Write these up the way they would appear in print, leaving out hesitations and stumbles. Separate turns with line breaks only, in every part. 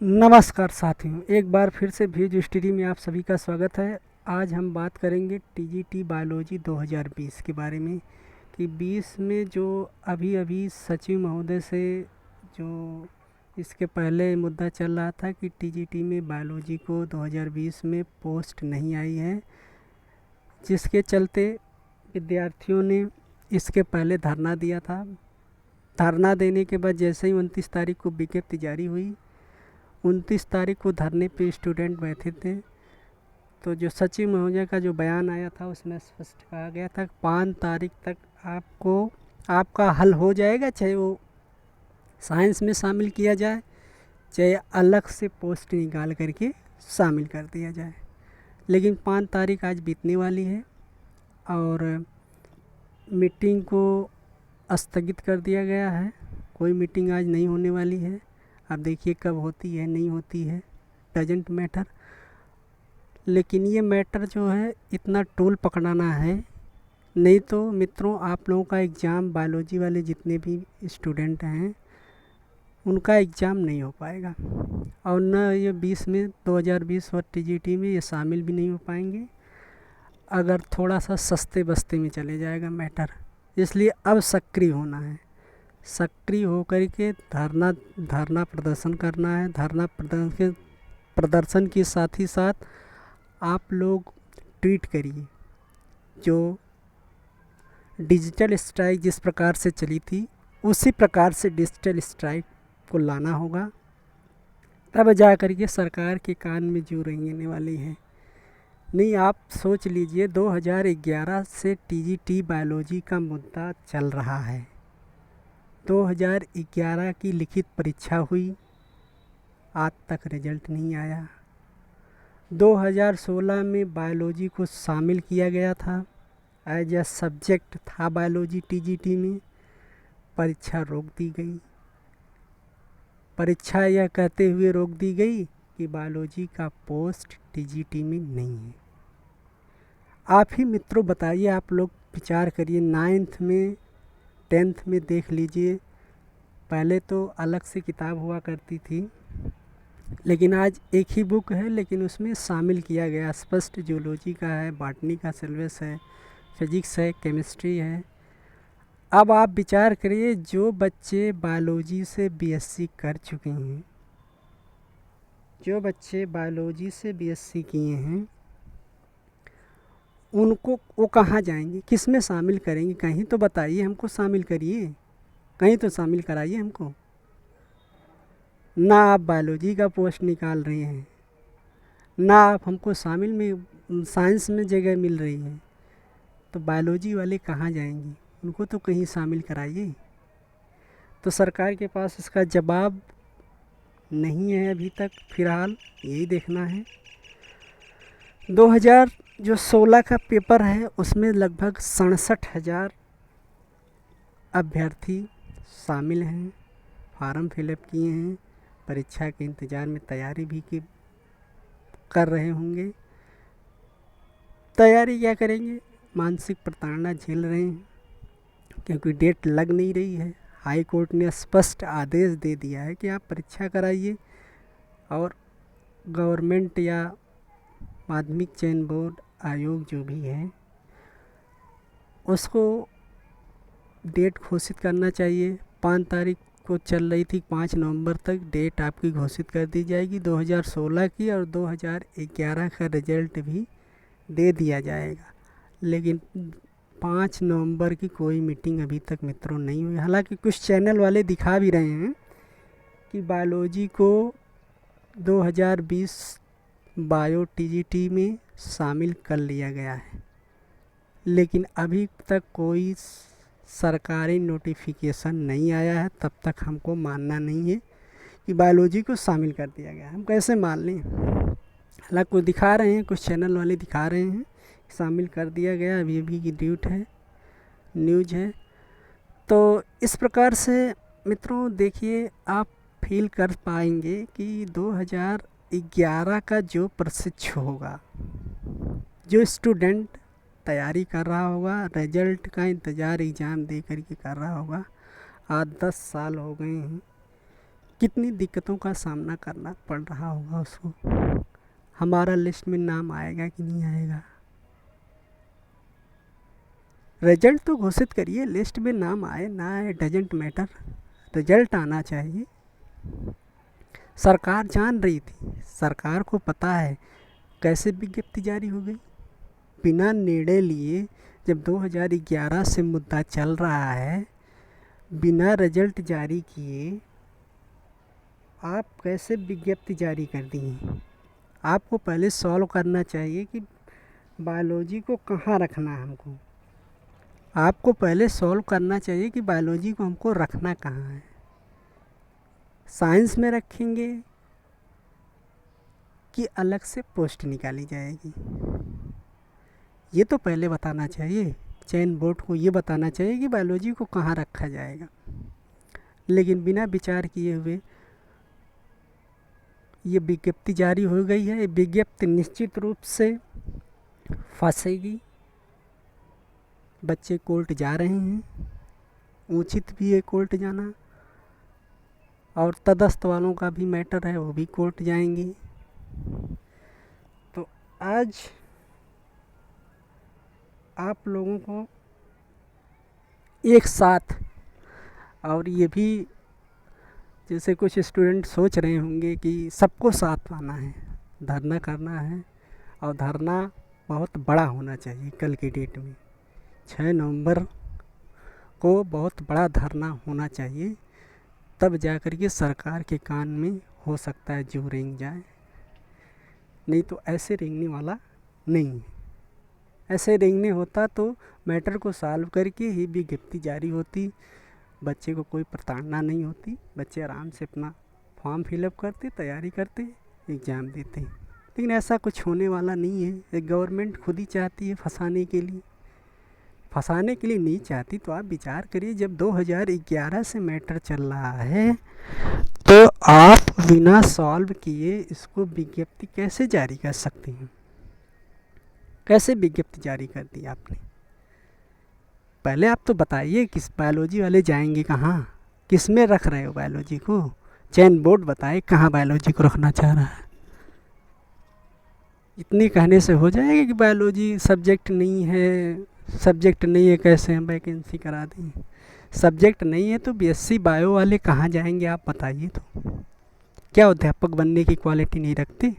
नमस्कार साथियों, एक बार फिर से व्यूज स्टडी में आप सभी का स्वागत है। आज हम बात करेंगे टीजीटी बायोलॉजी 2020 के बारे में कि 20 में जो अभी अभी सचिव महोदय से जो इसके पहले मुद्दा चल रहा था कि टीजीटी में बायोलॉजी को 2020 में पोस्ट नहीं आई है, जिसके चलते विद्यार्थियों ने इसके पहले धरना दिया था। धरना देने के बाद जैसे ही 29 तारीख को विज्ञप्ति जारी हुई, 29 तारीख को धरने पे स्टूडेंट बैठे थे, तो जो सचिव महोदय का जो बयान आया था उसमें स्पष्ट कहा गया था 5 तारीख तक आपका हल हो जाएगा, चाहे वो साइंस में शामिल किया जाए, चाहे अलग से पोस्ट निकाल करके शामिल कर दिया जाए। लेकिन 5 तारीख आज बीतने वाली है और मीटिंग को स्थगित कर दिया गया है। कोई मीटिंग आज नहीं होने वाली है। अब देखिए कब होती है नहीं होती है, डजेंट मैटर। लेकिन ये मैटर जो है इतना टोल पकड़ाना है, नहीं तो मित्रों आप लोगों का एग्ज़ाम, बायोलॉजी वाले जितने भी स्टूडेंट हैं उनका एग्ज़ाम नहीं हो पाएगा और न ये 2020 और टीजीटी में ये शामिल भी नहीं हो पाएंगे अगर थोड़ा सा सस्ते बस्ते में चले जाएगा मैटर। इसलिए अब सक्रिय होना है, सक्रिय होकर के धरना प्रदर्शन करना है। धरना प्रदर्शन के साथ ही साथ आप लोग ट्वीट करिए। जो डिजिटल स्ट्राइक जिस प्रकार से चली थी उसी प्रकार से डिजिटल स्ट्राइक को लाना होगा, तब जा कर के सरकार के कान में जू रेंगने वाली है। नहीं, आप सोच लीजिए 2011 से टीजीटी बायोलॉजी का मुद्दा चल रहा है। 2011 की लिखित परीक्षा हुई, आज तक रिजल्ट नहीं आया। 2016 में बायोलॉजी को शामिल किया गया था, एज ए सब्जेक्ट था बायोलॉजी टीजीटी में, परीक्षा रोक दी गई। परीक्षा यह कहते हुए रोक दी गई कि बायोलॉजी का पोस्ट टीजीटी में नहीं है। आप ही मित्रों बताइए, आप लोग विचार करिए। 9th में 10th में देख लीजिए, पहले तो अलग से किताब हुआ करती थी, लेकिन आज एक ही बुक है, लेकिन उसमें शामिल किया गया स्पष्ट जूलॉजी का है, बॉटनी का सिलेबस है, फिजिक्स है, केमिस्ट्री है। अब आप विचार करिए, जो बच्चे बायोलॉजी से बीएससी कर चुके हैं, जो बच्चे बायोलॉजी से बीएससी किए हैं, उनको वो कहाँ जाएंगे, किस में शामिल करेंगे? कहीं तो बताइए हमको, शामिल करिए, कहीं तो शामिल कराइए हमको। ना आप बायोलॉजी का पोस्ट निकाल रहे हैं, ना आप हमको शामिल में साइंस में जगह मिल रही है, तो बायोलॉजी वाले कहाँ जाएंगे? उनको तो कहीं शामिल कराइए। तो सरकार के पास इसका जवाब नहीं है अभी तक, फिलहाल यही देखना है। 2016 का पेपर है, उसमें लगभग 67,000 अभ्यर्थी शामिल हैं, फार्म फिलअप किए हैं, परीक्षा के इंतज़ार में तैयारी भी कर रहे होंगे। तैयारी क्या करेंगे? मानसिक प्रताड़ना झेल रहे हैं, क्योंकि डेट लग नहीं रही है। हाई कोर्ट ने स्पष्ट आदेश दे दिया है कि आप परीक्षा कराइए और गवर्नमेंट या माध्यमिक चयन बोर्ड आयोग जो भी है उसको डेट घोषित करना चाहिए। 5 तारीख को चल रही थी, 5 नवंबर तक डेट आपकी घोषित कर दी जाएगी 2016 की, और 2011 का रिजल्ट भी दे दिया जाएगा। लेकिन 5 नवंबर की कोई मीटिंग अभी तक मित्रों नहीं हुई। हालांकि कुछ चैनल वाले दिखा भी रहे हैं कि बायोलॉजी को 2020 बायो टीजीटी में शामिल कर लिया गया है, लेकिन अभी तक कोई सरकारी नोटिफिकेशन नहीं आया है। तब तक हमको मानना नहीं है कि बायोलॉजी को शामिल कर दिया गया। हम कैसे मान लें? हालांकि कुछ दिखा रहे हैं, कुछ चैनल वाले दिखा रहे हैं शामिल कर दिया गया, अभी की न्यूज़ है। तो इस प्रकार से मित्रों देखिए, आप फील कर पाएंगे कि 2011 का जो प्रशिक्षु होगा, जो स्टूडेंट तैयारी कर रहा होगा, रिजल्ट का इंतज़ार एग्ज़ाम दे कर के कर रहा होगा, आज 10 साल हो गए हैं कितनी दिक्कतों का सामना करना पड़ रहा होगा उसको। हमारा लिस्ट में नाम आएगा कि नहीं आएगा। रिजल्ट तो घोषित करिए, लिस्ट में नाम आए ना आए डजेंट मैटर, रिजल्ट आना चाहिए। सरकार जान रही थी, सरकार को पता है कैसे विज्ञप्ति जारी हो गई बिना निर्णय लिए। जब 2011 से मुद्दा चल रहा है, बिना रिजल्ट जारी किए आप कैसे विज्ञप्ति जारी कर दिए। आपको पहले सॉल्व करना चाहिए कि बायोलॉजी को कहाँ रखना है हमको। आपको पहले सॉल्व करना चाहिए कि बायोलॉजी को हमको रखना कहाँ है। साइंस में रखेंगे कि अलग से पोस्ट निकाली जाएगी, ये तो पहले बताना चाहिए। चयन बोर्ड को ये बताना चाहिए कि बायोलॉजी को कहाँ रखा जाएगा। लेकिन बिना विचार किए हुए ये विज्ञप्ति जारी हो गई है। ये विज्ञप्ति निश्चित रूप से फंसेगी। बच्चे कोर्ट जा रहे हैं, उचित भी है कोर्ट जाना, और तदस्थ वालों का भी मैटर है, वो भी कोर्ट जाएंगे। तो आज आप लोगों को एक साथ, और ये भी जैसे कुछ स्टूडेंट सोच रहे होंगे कि सबको साथ आना है, धरना करना है, और धरना बहुत बड़ा होना चाहिए। कल की डेट में 6 नवंबर को बहुत बड़ा धरना होना चाहिए, तब जाकर के सरकार के कान में हो सकता है जू रेंग जाए, नहीं तो ऐसे रेंगने वाला नहीं है। ऐसे रेंगने होता तो मैटर को सॉल्व करके ही विज्ञप्ति जारी होती, बच्चे को कोई प्रताड़ना नहीं होती, बच्चे आराम से अपना फॉर्म फिलअप करते, तैयारी करते, एग्ज़ाम देते। लेकिन ऐसा कुछ होने वाला नहीं है। गवर्नमेंट खुद ही चाहती है फंसाने के लिए। फंसाने के लिए नहीं चाहती तो आप विचार करिए, जब 2011 से मैटर चल रहा है तो आप बिना सॉल्व किए इसको विज्ञप्ति कैसे जारी कर सकते हैं। कैसे विज्ञप्ति जारी कर दी आपने? पहले आप तो बताइए किस बायोलॉजी वाले जाएंगे कहाँ, किस में रख रहे हो बायोलॉजी को। चयन बोर्ड बताए कहाँ बायोलॉजी को रखना चाह रहा है। इतने कहने से हो जाएगा कि बायोलॉजी सब्जेक्ट नहीं है, सब्जेक्ट नहीं है कैसे हम वैकेंसी करा दें। सब्जेक्ट नहीं है तो बीएससी बायो वाले कहाँ जाएंगे आप बताइए। तो क्या अध्यापक बनने की क्वालिटी नहीं रखते?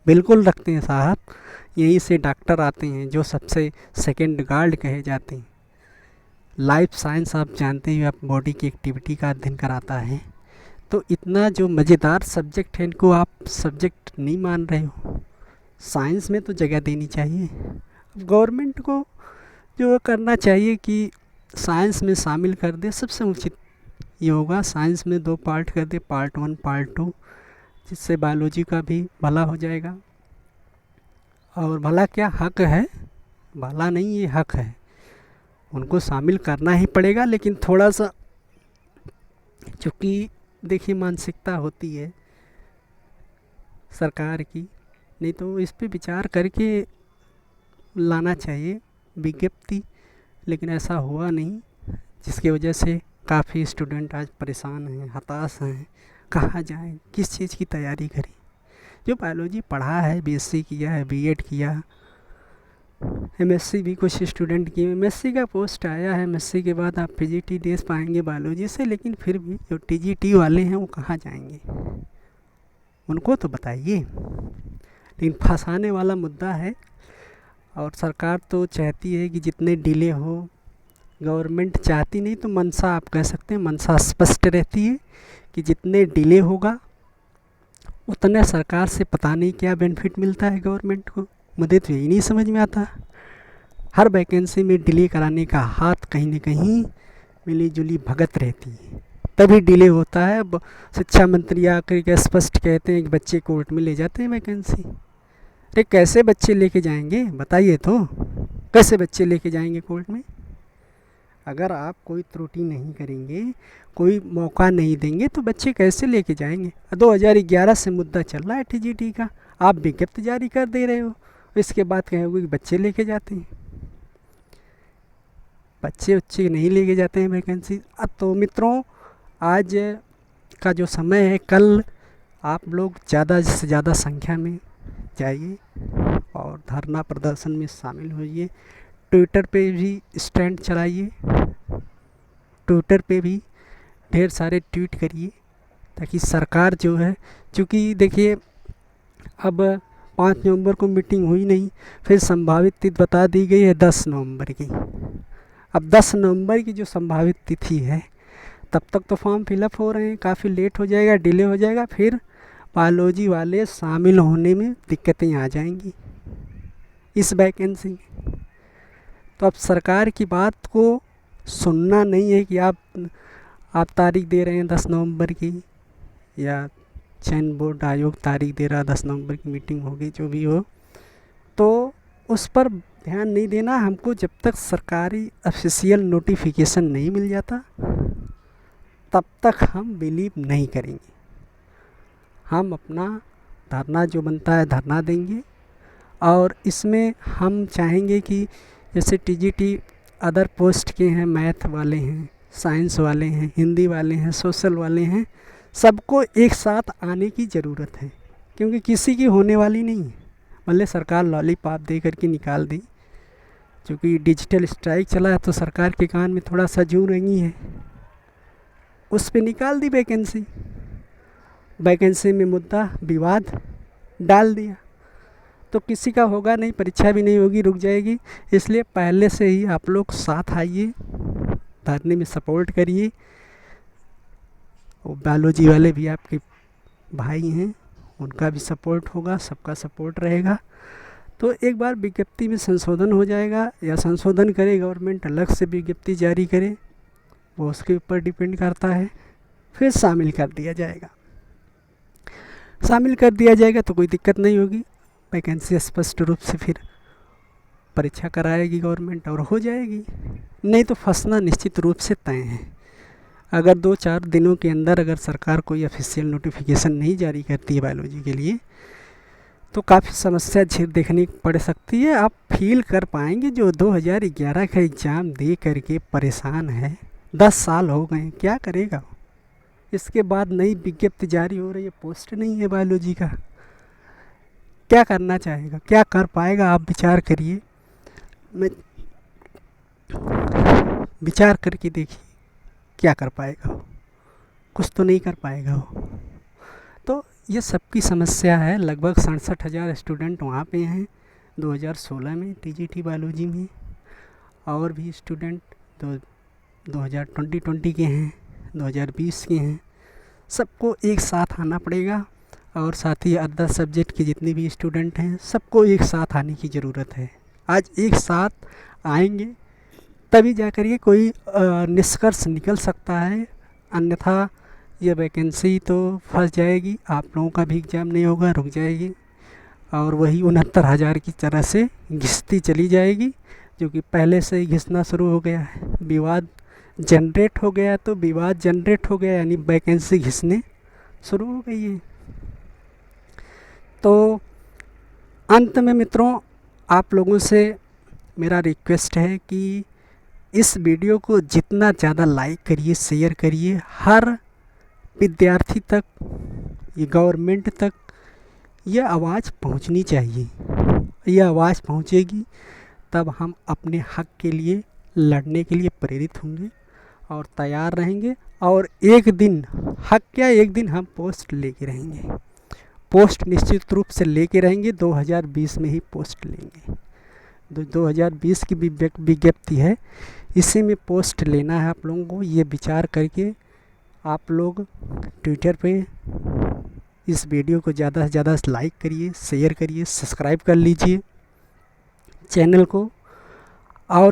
बिल्कुल रखते हैं साहब। यहीं से डॉक्टर आते हैं जो सबसे सेकंड गार्ड कहे जाते हैं। लाइफ साइंस आप जानते हैं, आप बॉडी की एक्टिविटी का अध्ययन कराता है। तो इतना जो मज़ेदार सब्जेक्ट है, इनको आप सब्जेक्ट नहीं मान रहे हो। साइंस में तो जगह देनी चाहिए। गवर्नमेंट को जो करना चाहिए कि साइंस में शामिल कर दे, सबसे उचित ये होगा। साइंस में 2 पार्ट कर दे, पार्ट 1 पार्ट 2, जिससे बायोलॉजी का भी भला हो जाएगा। और भला क्या, हक है, भला नहीं, ये हक है, उनको शामिल करना ही पड़ेगा। लेकिन थोड़ा सा चूँकि देखिए मानसिकता होती है सरकार की, नहीं तो इस पे विचार करके लाना चाहिए विज्ञप्ति। लेकिन ऐसा हुआ नहीं, जिसकी वजह से काफ़ी स्टूडेंट आज परेशान हैं, हताश हैं। कहाँ जाएं, किस चीज़ की तैयारी करें। जो बायोलॉजी पढ़ा है, बीएससी किया है, बीएड किया, एमएससी भी कुछ स्टूडेंट किए। एमएससी का पोस्ट आया है, एमएससी के बाद आप पीजीटी दे पाएंगे बायोलॉजी से। लेकिन फिर भी जो टीजीटी वाले हैं वो कहाँ जाएंगे, उनको तो बताइए। लेकिन फंसाने वाला मुद्दा है। और सरकार तो चाहती है कि जितने डिले हो, गवर्नमेंट चाहती नहीं तो मंशा आप कह सकते हैं, मंशा स्पष्ट रहती है कि जितने डिले होगा उतने सरकार से पता नहीं क्या बेनिफिट मिलता है गवर्नमेंट को। मुझे तो यही नहीं समझ में आता। हर वैकेंसी में डिले कराने का हाथ कहीं न कहीं मिली जुली भगत रहती है, तभी डिले होता है। अब शिक्षा मंत्री आकर के स्पष्ट कहते हैं कि बच्चे कोर्ट में ले जाते हैं वैकेंसी। अरे कैसे बच्चे लेके जाएंगे बताइए तो, कैसे बच्चे लेके जाएंगे कोर्ट में? अगर आप कोई त्रुटि नहीं करेंगे, कोई मौका नहीं देंगे तो बच्चे कैसे लेके जाएंगे? 2011 से मुद्दा चल रहा है टीजीटी का, आप विज्ञप्ति जारी कर दे रहे हो, इसके बाद कहोगे कि बच्चे लेके जाते हैं। बच्चे नहीं लेके जाते हैं वैकेंसी। अब तो मित्रों, आज का जो समय है, कल आप लोग ज़्यादा से ज़्यादा संख्या में जाइए और धरना प्रदर्शन में शामिल होइए। ट्विटर पे भी स्टैंड चलाइए, ट्विटर पे भी ढेर सारे ट्वीट करिए, ताकि सरकार जो है, चूँकि देखिए अब 5 नवंबर को मीटिंग हुई नहीं, फिर संभावित तिथि बता दी गई है 10 नवंबर की। अब 10 नवंबर की जो संभावित तिथि है, तब तक तो फॉर्म फिलअप हो रहे हैं, काफ़ी लेट हो जाएगा, डिले हो जाएगा, फिर बायोलॉजी वाले शामिल होने में दिक्कतें आ जाएंगी इस वैकेंसी में। तो अब सरकार की बात को सुनना नहीं है कि आप तारीख दे रहे हैं 10 नवंबर की, या चयन बोर्ड आयोग तारीख दे रहा 10 नवंबर की मीटिंग होगी, जो भी हो, तो उस पर ध्यान नहीं देना हमको। जब तक सरकारी ऑफिशियल नोटिफिकेशन नहीं मिल जाता, तब तक हम बिलीव नहीं करेंगे। हम अपना धरना जो बनता है धरना देंगे, और इसमें हम चाहेंगे कि जैसे टीजीटी अदर पोस्ट के हैं, मैथ वाले हैं, साइंस वाले हैं, हिंदी वाले हैं, सोशल वाले हैं, सबको एक साथ आने की ज़रूरत है, क्योंकि किसी की होने वाली नहीं है। भले सरकार लॉलीपॉप दे करके निकाल दी, क्योंकि डिजिटल स्ट्राइक चला है, तो सरकार के कान में थोड़ा सा जू रही है, उस पर निकाल दी वैकेंसी में मुद्दा विवाद डाल दिया, तो किसी का होगा नहीं, परीक्षा भी नहीं होगी, रुक जाएगी। इसलिए पहले से ही आप लोग साथ आइए, धरने में सपोर्ट करिए। और बायोलॉजी वाले भी आपके भाई हैं, उनका भी सपोर्ट होगा, सबका सपोर्ट रहेगा। तो एक बार विज्ञप्ति में संशोधन हो जाएगा, या संशोधन करे गवर्नमेंट, अलग से विज्ञप्ति जारी करे, वो उसके ऊपर डिपेंड करता है, फिर शामिल कर दिया जाएगा। शामिल कर दिया जाएगा तो कोई दिक्कत नहीं होगी, वैकेंसी स्पष्ट रूप से फिर परीक्षा कराएगी गवर्नमेंट और हो जाएगी। नहीं तो फंसना निश्चित रूप से तय है। अगर 2-4 दिनों के अंदर अगर सरकार कोई ऑफिशियल नोटिफिकेशन नहीं जारी करती है बायोलॉजी के लिए, तो काफ़ी समस्या देखनी पड़ सकती है। आप फील कर पाएंगे जो 2011 का एग्ज़ाम दे करके परेशान है, 10 साल हो गए, क्या करेगा। इसके बाद नई विज्ञप्ति जारी हो रही है, पोस्ट नहीं है बायोलॉजी का, क्या करना चाहेगा, क्या कर पाएगा। आप विचार करिए, मैं विचार करके देखिए क्या कर पाएगा वो, कुछ तो नहीं कर पाएगा वो। तो ये सबकी समस्या है। लगभग 67,000 स्टूडेंट वहाँ पे हैं 2016 में टीजीटी बायोलॉजी में, और भी स्टूडेंट 2020 के हैं, 2020 के हैं। सबको एक साथ आना पड़ेगा, और साथ ही अदर सब्जेक्ट के जितने भी स्टूडेंट हैं, सबको एक साथ आने की ज़रूरत है। आज एक साथ आएंगे तभी जाकर के कोई निष्कर्ष निकल सकता है, अन्यथा ये वैकेंसी तो फंस जाएगी, आप लोगों का भी एग्ज़ाम नहीं होगा, रुक जाएगी, और वही 69,000 की तरह से घिसती चली जाएगी, जो कि पहले से ही घिसना शुरू हो गया है। विवाद जनरेट हो गया, तो विवाद जनरेट हो गया, यानी वैकेंसी घिसने शुरू हो गई है। तो अंत में मित्रों, आप लोगों से मेरा रिक्वेस्ट है कि इस वीडियो को जितना ज़्यादा लाइक करिए, शेयर करिए, हर विद्यार्थी तक, ये गवर्नमेंट तक यह आवाज़ पहुंचनी चाहिए। यह आवाज़ पहुंचेगी तब हम अपने हक के लिए लड़ने के लिए प्रेरित होंगे और तैयार रहेंगे, और एक दिन, हक क्या, एक दिन हम पोस्ट लेके रहेंगे, पोस्ट निश्चित रूप से लेके रहेंगे। 2020 में ही पोस्ट लेंगे, 2020 की विज्ञप्ति है, इसी में पोस्ट लेना है आप लोगों को। ये विचार करके आप लोग ट्विटर पे इस वीडियो को ज़्यादा से ज़्यादा लाइक करिए, शेयर करिए, सब्सक्राइब कर लीजिए चैनल को।